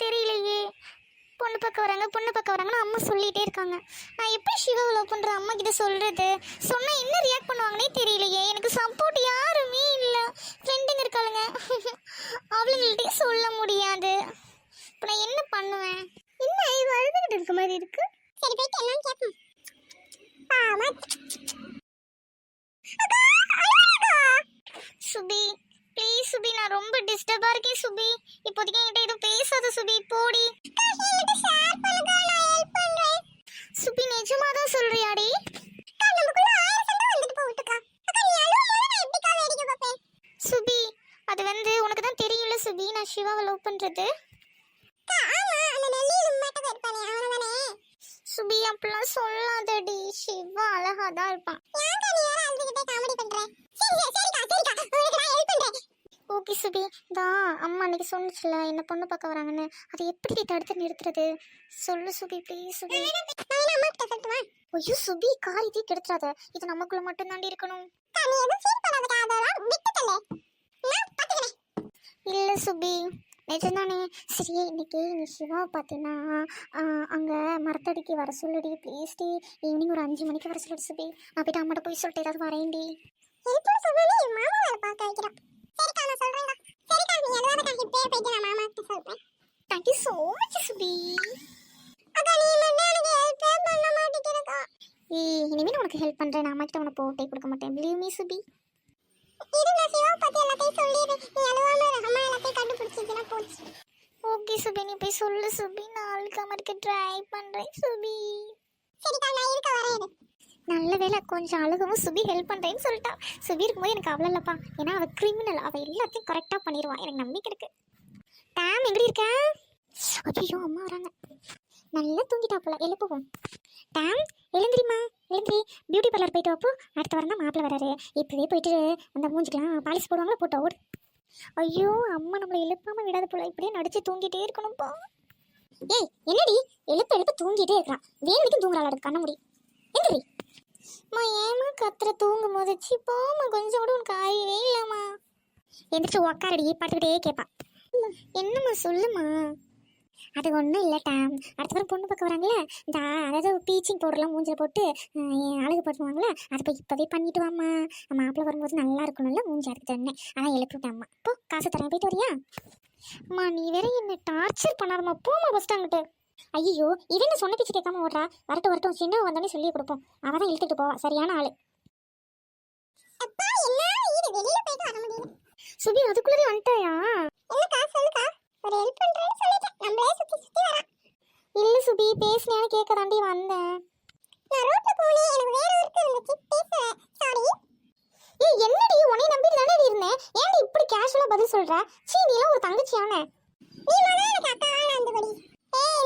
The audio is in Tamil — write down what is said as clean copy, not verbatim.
தெரியலையே. பொண்ணு பார்க்க வராங்கன்னு அம்மா சொல்லிகிட்டே இருக்காங்க. நான் எப்படி சிவாவை லவ் பண்ணுற அம்மா கிட்ட சொல்கிறது? சொன்னால் என்ன ரியாக்ட் பண்ணுவாங்கன்னே தெரியலையே. எனக்கு சப்போர்ட் யாருமே இல்லை. ஃப்ரெண்டுங்க இருக்காளுங்க, அவளுங்கள்ட்டே சொல்ல முடியாது. இப்போ நான் என்ன பண்ணுவேன்? என்ன இது அழுதுகிட்டு இருக்க மாதிரி இருக்கு. சரி போயிட்டு என்னன்னு கேட்போம். சுபி ப்ளீஸ் சுபி, நான் ரொம்ப டிஸ்டர்பா இருக்கேன் சுபி. இப்போதைக்கு என்கிட்ட எதுவும் பேசாத சுபி, போடி. சுபி நிஜமா தான் சொல்றியாடி? சுபி அது வந்து உனக்கு தான் தெரியல சுபி, நான் சிவாவை லவ் பண்றது. சுபி அப்படிலாம் சொல்லாதடி, சிவா அழகா தான் இருப்பான். ஓகே சுபி, தான் அம்மா அன்னைக்கு சொன்னிச்சுல என்ன பொண்ணு பார்க்க வராங்கன்னு, அதை எப்படி தடுத்து நிறுத்துறது? சொல்லு சுபி ப்ளீஸ் சுபி. ஐயோ சுபி, காரியத்தை கெடுத்துறாத. இது நமக்குள்ள மட்டும் தாண்டி இருக்கணும். இல்ல சுபி நிஜம்தானே. சரி இன்னைக்கு நீ சிவாவை பார்த்தீங்கன்னா அங்கே மரத்தடிக்கு வர சொல்லுடி ப்ளீஸ் டி. ஈவினிங் ஒரு 5 மணிக்கு வர சொல்லுடி சுபி. நான் போய்ட்டு அம்மாட்ட போய் சொல்லிட்டு ஏதாவது வரேன்டி. தேங்க்யூ ஸோ மச் சுபி. இனிமேல் உனக்கு ஹெல்ப் பண்ணுறேன். நான் அம்மா கிட்ட உனக்கு போட்டே கொடுக்க மாட்டேன். பிலீவ் மீ சுபி. ஓகே சுபி, நீ போய் சொல்லு சுபி. நான் அழுக்காம இருக்க ட்ரை பண்றேன் சுபி. நல்ல வேலை கொஞ்சம் அழுகவும் சுபி ஹெல்ப் பண்றேன்னு சொல்லிட்டா. சுபி இருக்கும்போது எனக்கு அவ்வளோ இல்லப்பா, ஏன்னா அவள் கிரிமினல். அவள் எல்லாத்தையும் கரெக்டாக பண்ணிடுவான், எனக்கு நம்பிக்கை இருக்கு. டேம் எங்கடி இருக்க? ஐயோ அம்மா வராங்க. நல்லா தூங்கிட்டாப்புல, எழுப்புவோம். டேம் எழுந்திரிமா, எழுந்திரி. பியூட்டி பார்லர் போயிட்டு வாப்போ. அடுத்த வாரம் தான் மாப்பிள்ளை வராரு. இப்போவே போயிட்டு அந்த மூஞ்சிக்கலாம் பாலிஷ் போடுவாங்களா, போட்டோ ஓடு. ஐயோ அம்மா நம்மளை எழுப்பாமல் விடாத போல, இப்படியே நடிச்சு தூங்கிட்டே இருக்கணும்ப்பா. ஏய் என்னடி எழுப்ப தூங்கிட்டே இருக்கிறான். வேணுக்கு தூங்குறாள் கண்ண முடி. எந்திரி. அம்மா ஏமா கத்துற தூங்கும் போது? சி போமா, கொஞ்சம் கூட உனக்கு ஆயவே இல்லாமா. எந்திரிச்சு உக்காரடி, படுத்துக்கிட்டே கேட்பா. என்னம்மா சொல்லுமா. அது ஒன்றும் இல்லை டேம், அடுத்த வாரம் பொண்ணு பார்க்க வராங்களே, இந்த அதாவது பீச்சிங் பவுடர்லாம் மூஞ்சில் போட்டு அழகு படுத்துவாங்களே, அதை போய் இப்போவே பண்ணிட்டு வாம்மா. மாப்பிள்ளை வரும்போது நல்லா இருக்கணும்ல மூஞ்சி, அதுக்கு சொன்னேன். அதான் எழுப்பிவிட்டேன் அம்மா. போ காசு தரேன், போயிட்டு வரியா? அம்மா நீ வேற என்ன டார்ச்சர் பண்ணாதம்மா, போமா பஸ் ஸ்டாங்கிட்டு. ஐயோ இவன் சொன்ன பிச்சு கேட்காம ஓடுறா. வரட்டும் சின்ன வந்தோடனே சொல்லி கொடுப்போம். அவள் தான் இழுத்துட்டு போவா, சரியான ஆளு. சுபி அதுக்குள்ளே வந்துட்டாயா? இல்ல சுபி பேசினேன்னு கேட்க தாண்டி வந்தேன். ஏய் என்னடி உன்னை நம்பி தானே இருந்தேன், ஏன்டி இப்படி கேஷுவலா பதில் சொல்ற? சீ நீலாம் ஒரு தங்கச்சியானே. நீ முதல்ல எனக்கு அக்காவா நந்துபடி. ஏய்